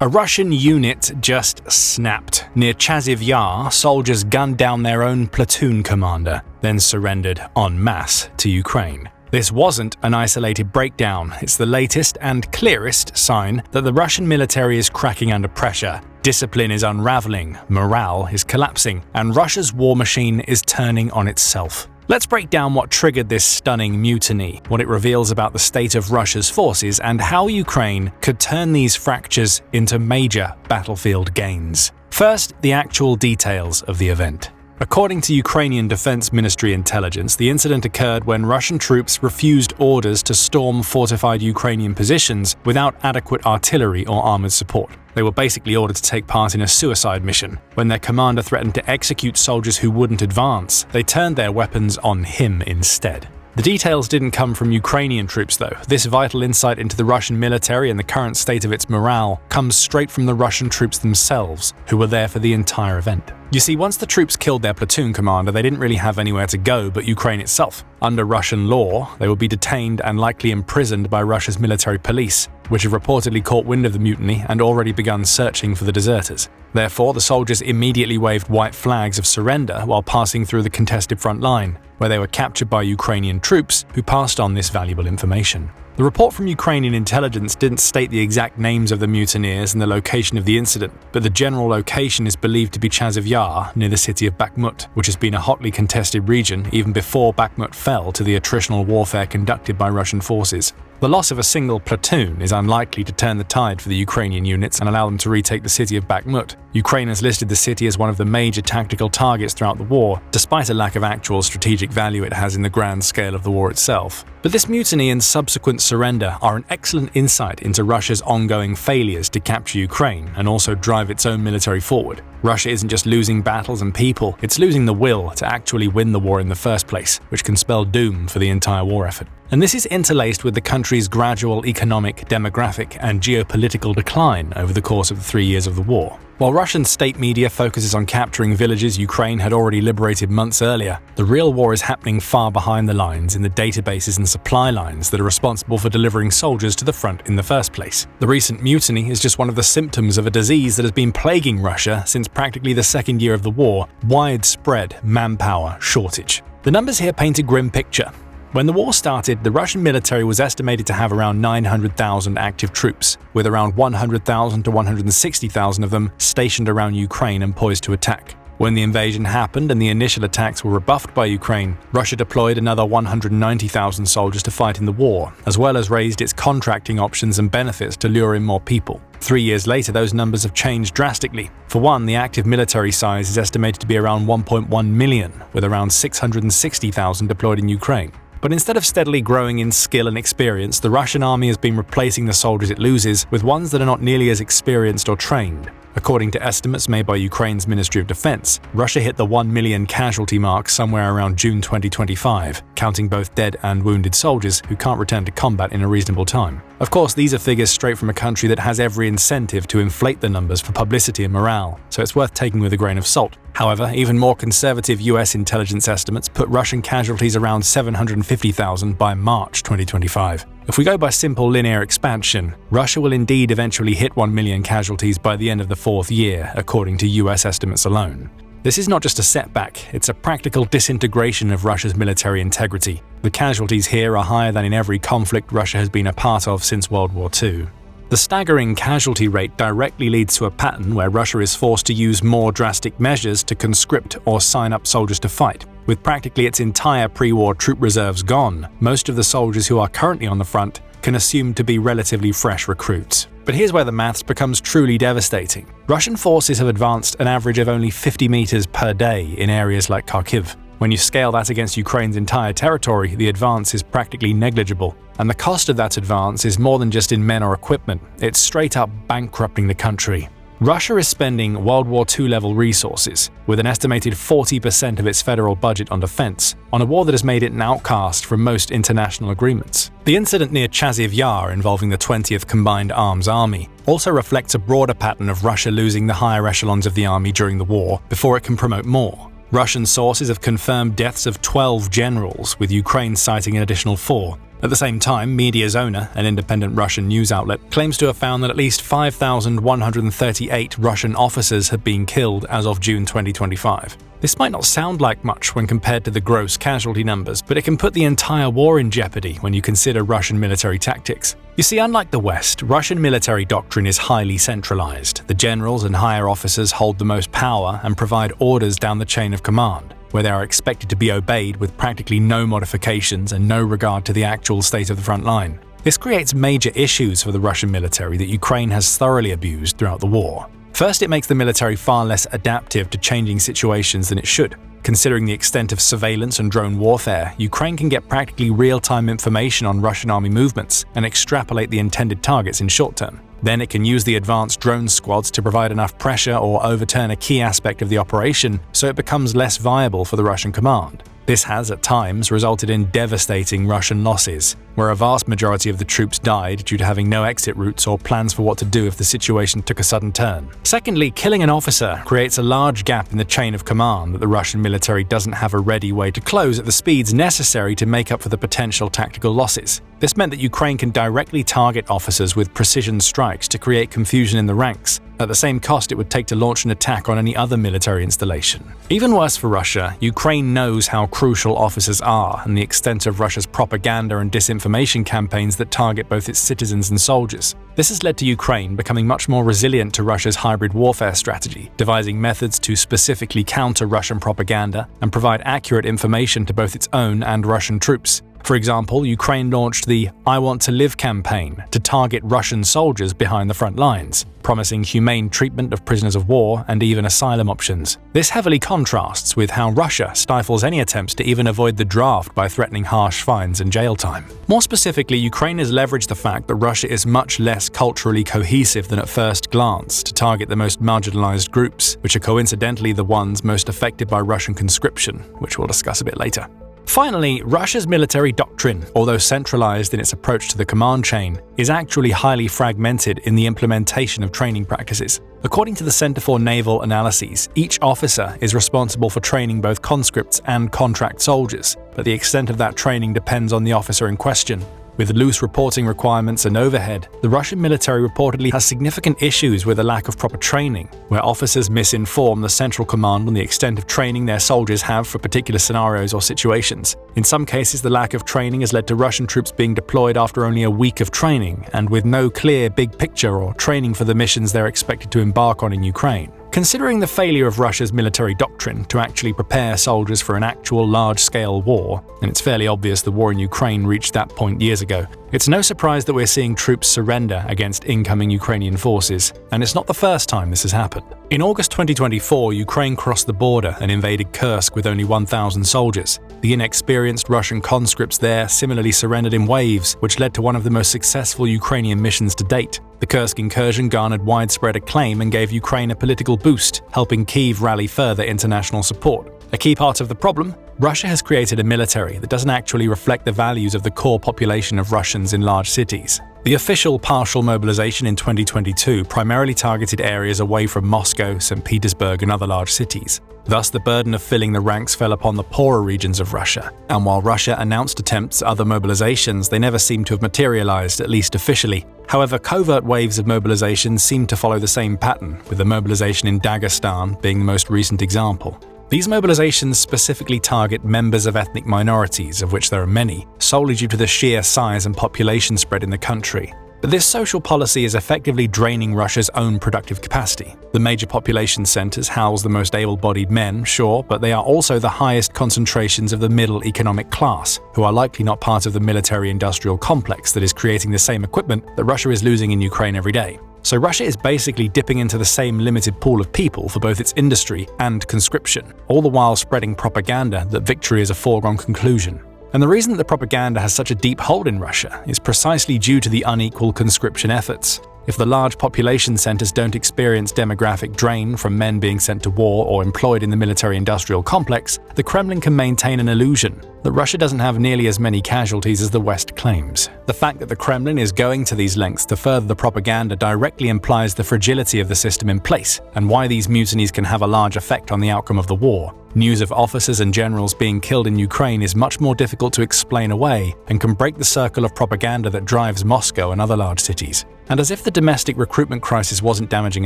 A Russian unit just snapped. Near Chasiv Yar, soldiers gunned down their own platoon commander, then surrendered en masse to Ukraine. This wasn't an isolated breakdown, it's the latest and clearest sign that the Russian military is cracking under pressure. Discipline is unraveling, morale is collapsing, and Russia's war machine is turning on itself. Let's break down what triggered this stunning mutiny, what it reveals about the state of Russia's forces, and how Ukraine could turn these fractures into major battlefield gains. First, the actual details of the event. According to Ukrainian Defense Ministry intelligence, the incident occurred when Russian troops refused orders to storm fortified Ukrainian positions without adequate artillery or armored support. They were basically ordered to take part in a suicide mission. When their commander threatened to execute soldiers who wouldn't advance, they turned their weapons on him instead. The details didn't come from Ukrainian troops though. This vital insight into the Russian military and the current state of its morale comes straight from the Russian troops themselves, who were there for the entire event. You see, once the troops killed their platoon commander, they didn't really have anywhere to go but Ukraine itself. Under Russian law, they would be detained and likely imprisoned by Russia's military police, which have reportedly caught wind of the mutiny and already begun searching for the deserters. Therefore, the soldiers immediately waved white flags of surrender while passing through the contested front line, where they were captured by Ukrainian troops who passed on this valuable information. The report from Ukrainian intelligence didn't state the exact names of the mutineers and the location of the incident, but the general location is believed to be Chasiv Yar, near the city of Bakhmut, which has been a hotly contested region even before Bakhmut fell to the attritional warfare conducted by Russian forces. The loss of a single platoon is unlikely to turn the tide for the Ukrainian units and allow them to retake the city of Bakhmut. Ukraine has listed the city as one of the major tactical targets throughout the war, despite a lack of actual strategic value it has in the grand scale of the war itself. But this mutiny and subsequent surrender are an excellent insight into Russia's ongoing failures to capture Ukraine and also drive its own military forward. Russia isn't just losing battles and people, it's losing the will to actually win the war in the first place, which can spell doom for the entire war effort. And this is interlaced with the country's gradual economic, demographic, and geopolitical decline over the course of the 3 years of the war. While Russian state media focuses on capturing villages Ukraine had already liberated months earlier, the real war is happening far behind the lines in the databases and supply lines that are responsible for delivering soldiers to the front in the first place. The recent mutiny is just one of the symptoms of a disease that has been plaguing Russia since practically the second year of the war: widespread manpower shortage. The numbers here paint a grim picture. When the war started, the Russian military was estimated to have around 900,000 active troops, with around 100,000 to 160,000 of them stationed around Ukraine and poised to attack. When the invasion happened and the initial attacks were rebuffed by Ukraine, Russia deployed another 190,000 soldiers to fight in the war, as well as raised its contracting options and benefits to lure in more people. 3 years later, those numbers have changed drastically. For one, the active military size is estimated to be around 1.1 million, with around 660,000 deployed in Ukraine. But instead of steadily growing in skill and experience, the Russian army has been replacing the soldiers it loses with ones that are not nearly as experienced or trained. According to estimates made by Ukraine's Ministry of Defense, Russia hit the 1 million casualty mark somewhere around June 2025, counting both dead and wounded soldiers who can't return to combat in a reasonable time. Of course, these are figures straight from a country that has every incentive to inflate the numbers for publicity and morale, so it's worth taking with a grain of salt. However, even more conservative US intelligence estimates put Russian casualties around 750,000 by March 2025. If we go by simple linear expansion, Russia will indeed eventually hit 1 million casualties by the end of the fourth year, according to US estimates alone. This is not just a setback, it's a practical disintegration of Russia's military integrity. The casualties here are higher than in every conflict Russia has been a part of since World War II. The staggering casualty rate directly leads to a pattern where Russia is forced to use more drastic measures to conscript or sign up soldiers to fight. With practically its entire pre-war troop reserves gone, most of the soldiers who are currently on the front can assume to be relatively fresh recruits. But here's where the maths becomes truly devastating. Russian forces have advanced an average of only 50 meters per day in areas like Kharkiv. When you scale that against Ukraine's entire territory, the advance is practically negligible. And the cost of that advance is more than just in men or equipment, it's straight up bankrupting the country. Russia is spending World War II-level resources, with an estimated 40% of its federal budget on defense, on a war that has made it an outcast from most international agreements. The incident near Chasiv Yar involving the 20th Combined Arms Army also reflects a broader pattern of Russia losing the higher echelons of the army during the war before it can promote more. Russian sources have confirmed deaths of 12 generals, with Ukraine citing an additional 4. At the same time, Mediazona, an independent Russian news outlet, claims to have found that at least 5,138 Russian officers had been killed as of June 2025. This might not sound like much when compared to the gross casualty numbers, but it can put the entire war in jeopardy when you consider Russian military tactics. You see, unlike the West, Russian military doctrine is highly centralized. The generals and higher officers hold the most power and provide orders down the chain of command, where they are expected to be obeyed with practically no modifications and no regard to the actual state of the front line. This creates major issues for the Russian military that Ukraine has thoroughly abused throughout the war. First, it makes the military far less adaptive to changing situations than it should. Considering the extent of surveillance and drone warfare, Ukraine can get practically real-time information on Russian army movements and extrapolate the intended targets in short term. Then it can use the advanced drone squads to provide enough pressure or overturn a key aspect of the operation so it becomes less viable for the Russian command. This has, at times, resulted in devastating Russian losses, where a vast majority of the troops died due to having no exit routes or plans for what to do if the situation took a sudden turn. Secondly, killing an officer creates a large gap in the chain of command that the Russian military doesn't have a ready way to close at the speeds necessary to make up for the potential tactical losses. This meant that Ukraine can directly target officers with precision strikes to create confusion in the ranks, at the same cost it would take to launch an attack on any other military installation. Even worse for Russia, Ukraine knows how crucial officers are and the extent of Russia's propaganda and disinformation campaigns that target both its citizens and soldiers. This has led to Ukraine becoming much more resilient to Russia's hybrid warfare strategy, devising methods to specifically counter Russian propaganda and provide accurate information to both its own and Russian troops. For example, Ukraine launched the "I Want to Live" campaign to target Russian soldiers behind the front lines, promising humane treatment of prisoners of war and even asylum options. This heavily contrasts with how Russia stifles any attempts to even avoid the draft by threatening harsh fines and jail time. More specifically, Ukraine has leveraged the fact that Russia is much less culturally cohesive than at first glance to target the most marginalized groups, which are coincidentally the ones most affected by Russian conscription, which we'll discuss a bit later. Finally, Russia's military doctrine, although centralized in its approach to the command chain, is actually highly fragmented in the implementation of training practices. According to the Center for Naval Analyses, each officer is responsible for training both conscripts and contract soldiers, but the extent of that training depends on the officer in question. With loose reporting requirements and overhead, the Russian military reportedly has significant issues with a lack of proper training, where officers misinform the central command on the extent of training their soldiers have for particular scenarios or situations. In some cases, the lack of training has led to Russian troops being deployed after only a week of training and with no clear big picture or training for the missions they're expected to embark on in Ukraine. Considering the failure of Russia's military doctrine to actually prepare soldiers for an actual large-scale war, and it's fairly obvious the war in Ukraine reached that point years ago, it's no surprise that we're seeing troops surrender against incoming Ukrainian forces, and it's not the first time this has happened. In August 2024, Ukraine crossed the border and invaded Kursk with only 1,000 soldiers. The inexperienced Russian conscripts there similarly surrendered in waves, which led to one of the most successful Ukrainian missions to date. The Kursk incursion garnered widespread acclaim and gave Ukraine a political boost, helping Kyiv rally further international support. A key part of the problem? Russia has created a military that doesn't actually reflect the values of the core population of Russians in large cities. The official partial mobilization in 2022 primarily targeted areas away from Moscow, St. Petersburg, and other large cities. Thus, the burden of filling the ranks fell upon the poorer regions of Russia. And while Russia announced attempts at other mobilizations, they never seemed to have materialized, at least officially. However, covert waves of mobilization seem to follow the same pattern, with the mobilization in Dagestan being the most recent example. These mobilizations specifically target members of ethnic minorities, of which there are many, solely due to the sheer size and population spread in the country. But this social policy is effectively draining Russia's own productive capacity. The major population centers house the most able-bodied men, sure, but they are also the highest concentrations of the middle economic class, who are likely not part of the military-industrial complex that is creating the same equipment that Russia is losing in Ukraine every day. So Russia is basically dipping into the same limited pool of people for both its industry and conscription, all the while spreading propaganda that victory is a foregone conclusion. And the reason that the propaganda has such a deep hold in Russia is precisely due to the unequal conscription efforts. If the large population centers don't experience demographic drain from men being sent to war or employed in the military-industrial complex, the Kremlin can maintain an illusion that Russia doesn't have nearly as many casualties as the West claims. The fact that the Kremlin is going to these lengths to further the propaganda directly implies the fragility of the system in place and why these mutinies can have a large effect on the outcome of the war. News of officers and generals being killed in Ukraine is much more difficult to explain away and can break the circle of propaganda that drives Moscow and other large cities. And as if the domestic recruitment crisis wasn't damaging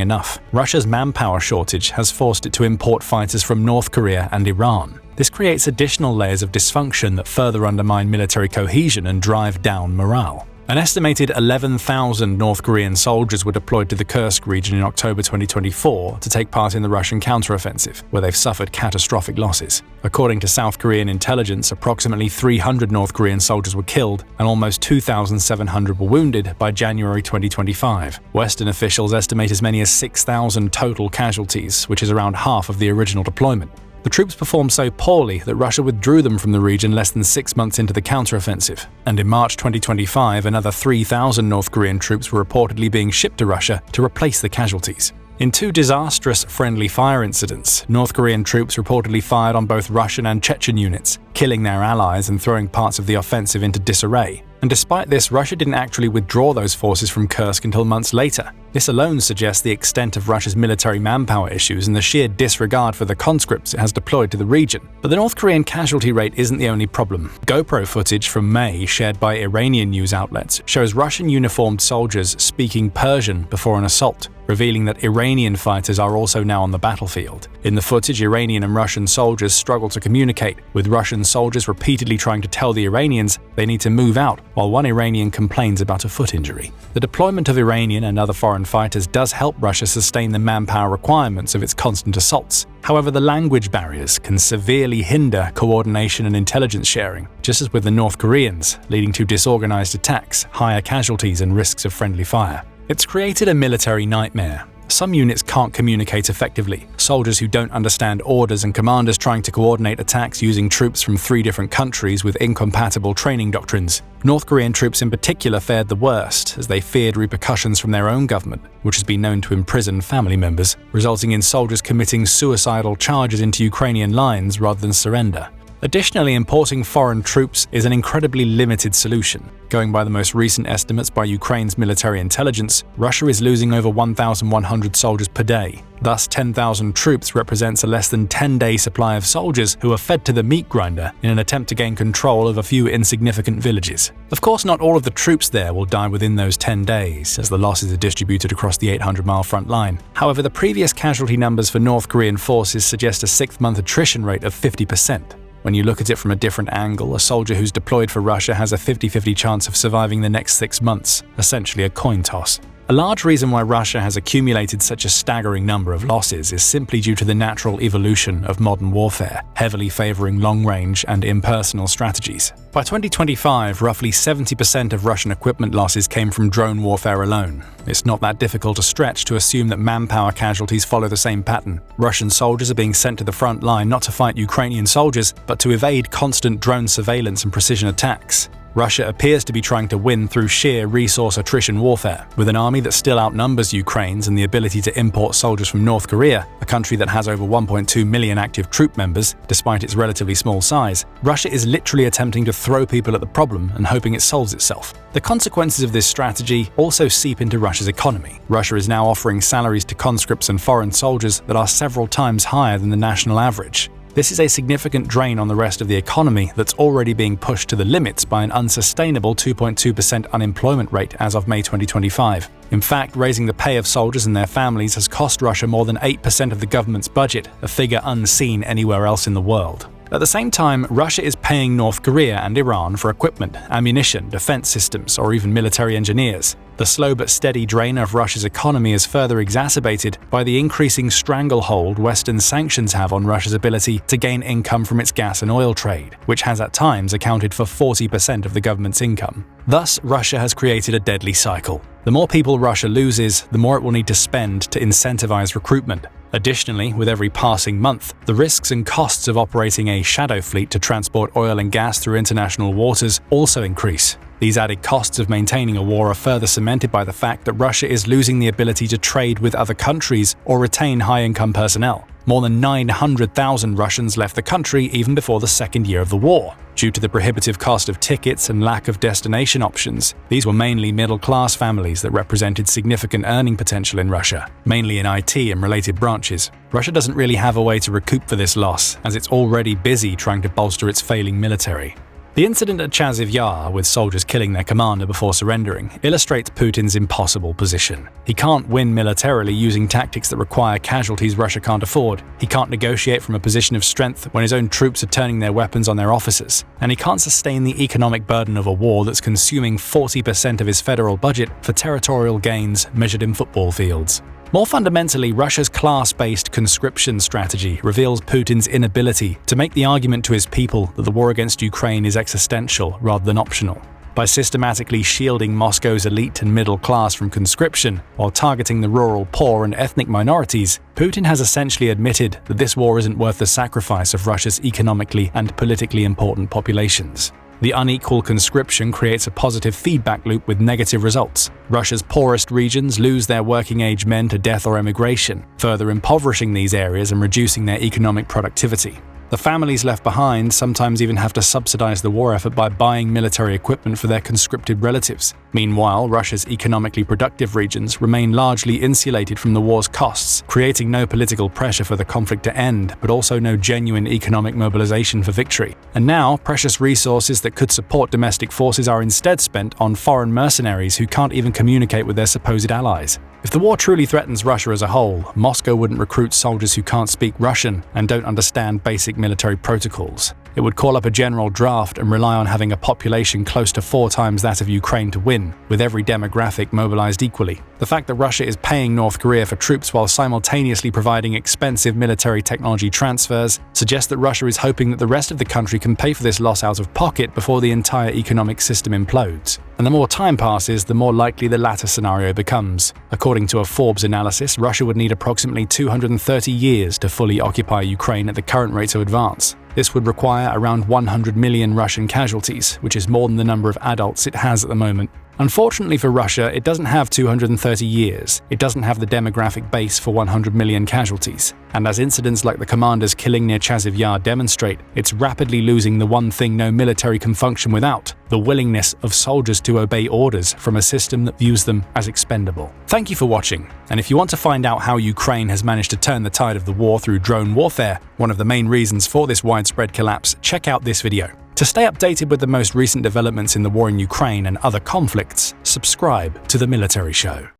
enough, Russia's manpower shortage has forced it to import fighters from North Korea and Iran. This creates additional layers of dysfunction that further undermine military cohesion and drive down morale. An estimated 11,000 North Korean soldiers were deployed to the Kursk region in October 2024 to take part in the Russian counteroffensive, where they've suffered catastrophic losses. According to South Korean intelligence, approximately 300 North Korean soldiers were killed and almost 2,700 were wounded by January 2025. Western officials estimate as many as 6,000 total casualties, which is around half of the original deployment. The troops performed so poorly that Russia withdrew them from the region less than 6 months into the counteroffensive, and in March 2025 another 3,000 North Korean troops were reportedly being shipped to Russia to replace the casualties. In two disastrous friendly fire incidents, North Korean troops reportedly fired on both Russian and Chechen units, killing their allies and throwing parts of the offensive into disarray. And despite this, Russia didn't actually withdraw those forces from Kursk until months later. This alone suggests the extent of Russia's military manpower issues and the sheer disregard for the conscripts it has deployed to the region. But the North Korean casualty rate isn't the only problem. GoPro footage from May, shared by Iranian news outlets, shows Russian uniformed soldiers speaking Persian before an assault, revealing that Iranian fighters are also now on the battlefield. In the footage, Iranian and Russian soldiers struggle to communicate, with Russian soldiers repeatedly trying to tell the Iranians they need to move out, while one Iranian complains about a foot injury. The deployment of Iranian and other foreign fighters does help Russia sustain the manpower requirements of its constant assaults. However, the language barriers can severely hinder coordination and intelligence sharing, just as with the North Koreans, leading to disorganized attacks, higher casualties, and risks of friendly fire. It's created a military nightmare. Some units can't communicate effectively. Soldiers who don't understand orders and commanders trying to coordinate attacks using troops from 3 different countries with incompatible training doctrines. North Korean troops in particular fared the worst, as they feared repercussions from their own government, which has been known to imprison family members, resulting in soldiers committing suicidal charges into Ukrainian lines rather than surrender. Additionally, importing foreign troops is an incredibly limited solution. Going by the most recent estimates by Ukraine's military intelligence, Russia is losing over 1,100 soldiers per day. Thus, 10,000 troops represents a less than 10-day supply of soldiers who are fed to the meat grinder in an attempt to gain control of a few insignificant villages. Of course, not all of the troops there will die within those 10 days, as the losses are distributed across the 800-mile front line. However, the previous casualty numbers for North Korean forces suggest a 6-month attrition rate of 50%. When you look at it from a different angle, a soldier who's deployed for Russia has a 50-50 chance of surviving the next 6 months, essentially a coin toss. A large reason why Russia has accumulated such a staggering number of losses is simply due to the natural evolution of modern warfare, heavily favoring long-range and impersonal strategies. By 2025, roughly 70% of Russian equipment losses came from drone warfare alone. It's not that difficult a stretch to assume that manpower casualties follow the same pattern. Russian soldiers are being sent to the front line not to fight Ukrainian soldiers, but to evade constant drone surveillance and precision attacks. Russia appears to be trying to win through sheer resource attrition warfare. With an army that still outnumbers Ukraine's and the ability to import soldiers from North Korea, a country that has over 1.2 million active troop members, despite its relatively small size, Russia is literally attempting to throw people at the problem and hoping it solves itself. The consequences of this strategy also seep into Russia's economy. Russia is now offering salaries to conscripts and foreign soldiers that are several times higher than the national average. This is a significant drain on the rest of the economy that's already being pushed to the limits by an unsustainable 2.2% unemployment rate as of May 2025. In fact, raising the pay of soldiers and their families has cost Russia more than 8% of the government's budget, a figure unseen anywhere else in the world. At the same time, Russia is paying North Korea and Iran for equipment, ammunition, defense systems, or even military engineers. The slow but steady drain of Russia's economy is further exacerbated by the increasing stranglehold Western sanctions have on Russia's ability to gain income from its gas and oil trade, which has at times accounted for 40% of the government's income. Thus, Russia has created a deadly cycle. The more people Russia loses, the more it will need to spend to incentivize recruitment. Additionally, with every passing month, the risks and costs of operating a shadow fleet to transport oil and gas through international waters also increase. These added costs of maintaining a war are further cemented by the fact that Russia is losing the ability to trade with other countries or retain high-income personnel. More than 900,000 Russians left the country even before the second year of the war. Due to the prohibitive cost of tickets and lack of destination options, these were mainly middle-class families that represented significant earning potential in Russia, mainly in IT and related branches. Russia doesn't really have a way to recoup for this loss, as it's already busy trying to bolster its failing military. The incident at Chasiv Yar, with soldiers killing their commander before surrendering, illustrates Putin's impossible position. He can't win militarily using tactics that require casualties Russia can't afford. He can't negotiate from a position of strength when his own troops are turning their weapons on their officers. And he can't sustain the economic burden of a war that's consuming 40% of his federal budget for territorial gains measured in football fields. More fundamentally, Russia's class-based conscription strategy reveals Putin's inability to make the argument to his people that the war against Ukraine is existential rather than optional. By systematically shielding Moscow's elite and middle class from conscription while targeting the rural poor and ethnic minorities, Putin has essentially admitted that this war isn't worth the sacrifice of Russia's economically and politically important populations. The unequal conscription creates a positive feedback loop with negative results. Russia's poorest regions lose their working-age men to death or emigration, further impoverishing these areas and reducing their economic productivity. The families left behind sometimes even have to subsidize the war effort by buying military equipment for their conscripted relatives. Meanwhile, Russia's economically productive regions remain largely insulated from the war's costs, creating no political pressure for the conflict to end, but also no genuine economic mobilization for victory. And now, precious resources that could support domestic forces are instead spent on foreign mercenaries who can't even communicate with their supposed allies. If the war truly threatens Russia as a whole, Moscow wouldn't recruit soldiers who can't speak Russian and don't understand basic military protocols. It would call up a general draft and rely on having a population close to 4 times that of Ukraine to win, with every demographic mobilized equally. The fact that Russia is paying North Korea for troops while simultaneously providing expensive military technology transfers suggests that Russia is hoping that the rest of the country can pay for this loss out of pocket before the entire economic system implodes. And the more time passes, the more likely the latter scenario becomes. According to a Forbes analysis, Russia would need approximately 230 years to fully occupy Ukraine at the current rate of advance. This would require around 100 million Russian casualties, which is more than the number of adults it has at the moment. Unfortunately for Russia, it doesn't have 230 years. It doesn't have the demographic base for 100 million casualties. And as incidents like the commander's killing near Chasiv Yar demonstrate, it's rapidly losing the one thing no military can function without: the willingness of soldiers to obey orders from a system that views them as expendable. Thank you for watching, and if you want to find out how Ukraine has managed to turn the tide of the war through drone warfare, one of the main reasons for this widespread collapse, check out this video. To stay updated with the most recent developments in the war in Ukraine and other conflicts, subscribe to The Military Show.